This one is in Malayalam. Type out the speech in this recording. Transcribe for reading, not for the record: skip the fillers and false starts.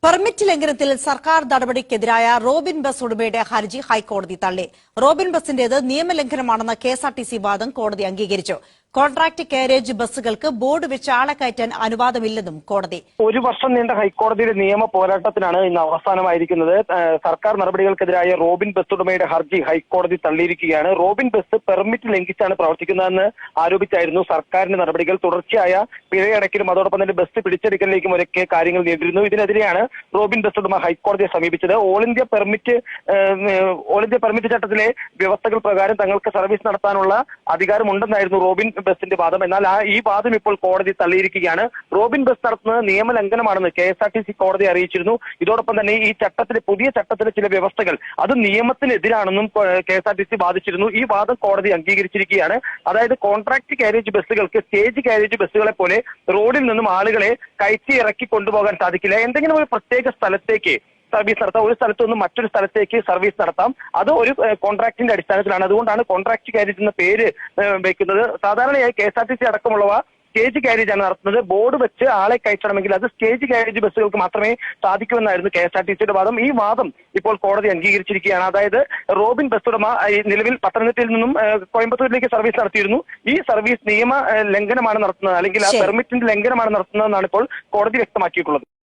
പെർമിറ്റ് ലംഘനത്തിൽ സർക്കാർ നടപടിക്കെതിരായ റോബിൻ ബസ് ഉടമയുടെ ഹർജി ഹൈക്കോടതി തള്ളി. റോബിൻ ബസിന്റേത് നിയമലംഘനമാണെന്ന കെഎസ്ആർടിസി വാദം കോടതി അംഗീകരിച്ചു. കോൺട്രാക്ട് കാരേജ് ബസ്സുകൾക്ക് ബോർഡ് വെച്ച് ആളെ കയറ്റാൻ അനുവാദമില്ലെന്നും കോടതി. ഒരു വർഷം നീണ്ട ഹൈക്കോടതിയുടെ നിയമ പോരാട്ടത്തിനാണ് ഇന്ന് അവസാനമായിരിക്കുന്നത്. സർക്കാർ നടപടികൾക്കെതിരായ റോബിൻ ബസ് ഉടമയുടെ ഹർജി ഹൈക്കോടതി തള്ളിയിരിക്കുകയാണ്. റോബിൻ ബസ് പെർമിറ്റ് ലംഘിച്ചാണ് പ്രവർത്തിക്കുന്നതെന്ന് ആരോപിച്ചായിരുന്നു സർക്കാരിന്റെ നടപടികൾ. തുടർച്ചയായ പിഴയടക്കലും അതോടൊപ്പം തന്നെ ബസ് പിടിച്ചെടുക്കലിലേക്കും ഒക്കെ കാര്യങ്ങൾ നേരിടുന്നു. ഇതിനെതിരെയാണ് റോബിൻ ബസ് ഉടമ ഹൈക്കോടതിയെ സമീപിച്ചത്. ഓൾ ഇന്ത്യ പെർമിറ്റ് ചട്ടത്തിലെ വ്യവസ്ഥകൾ പ്രകാരം തങ്ങൾക്ക് സർവീസ് നടത്താനുള്ള അധികാരമുണ്ടെന്നായിരുന്നു റോബിൻ ബസിന്റെ വാദം. എന്നാൽ ഈ വാദം ഇപ്പോൾ കോടതി തള്ളിയിരിക്കുകയാണ്. റോബിൻ ബസ് നടത്തുന്നത് നിയമലംഘനമാണെന്ന് കെഎസ്ആർടിസി കോടതിയെ അറിയിച്ചിരുന്നു. ഇതോടൊപ്പം തന്നെ ഈ പുതിയ ചട്ടത്തിലെ ചില വ്യവസ്ഥകൾ അത് നിയമത്തിനെതിരാണെന്നും കെഎസ്ആർടിസി വാദിച്ചിരുന്നു. ഈ വാദം കോടതി അംഗീകരിച്ചിരിക്കുകയാണ്. അതായത് കോൺട്രാക്ട് കാരേജ് ബസ്സുകൾക്ക് സ്റ്റേജ് കാരേജ് ബസ്സുകളെ പോലെ റോഡിൽ നിന്നും ആളുകളെ കയറ്റി ഇറക്കി കൊണ്ടുപോകാൻ സാധിക്കില്ല. എന്തെങ്കിലും ഒരു പ്രത്യേക സ്ഥലത്തേക്ക് സർവീസ് നടത്താം, ഒരു സ്ഥലത്തു നിന്നും മറ്റൊരു സ്ഥലത്തേക്ക് സർവീസ് നടത്താം. അത് ഒരു കോൺട്രാക്ടിന്റെ അടിസ്ഥാനത്തിലാണ്. അതുകൊണ്ടാണ് കോൺട്രാക്ട് കാരേജ് എന്ന പേര് വെക്കുന്നത്. സാധാരണയായി കെഎസ്ആർടിസി അടക്കമുള്ളവ സ്റ്റേജ് കാരേജ് ആണ് നടത്തുന്നത്. ബോർഡ് വെച്ച് ആളെ കയറ്റണമെങ്കിൽ അത് സ്റ്റേജ് കാരേജ് ബസ്സുകൾക്ക് മാത്രമേ സാധിക്കുമെന്നായിരുന്നു കെഎസ്ആർടിസിയുടെ വാദം. ഈ വാദം ഇപ്പോൾ കോടതി അംഗീകരിച്ചിരിക്കുകയാണ്. അതായത് റോബിൻ ബസ് ഉടമ നിലവിൽ പത്തനംതിട്ടയിൽ നിന്നും കോയമ്പത്തൂരിലേക്ക് സർവീസ് നടത്തിയിരുന്നു. ഈ സർവീസ് നിയമ ലംഘനമാണ് നടത്തുന്നത്, അല്ലെങ്കിൽ ആ പെർമിറ്റിന്റെ ലംഘനമാണ് നടത്തുന്നതെന്നാണ് ഇപ്പോൾ കോടതി വ്യക്തമാക്കിയിട്ടുള്ളത്.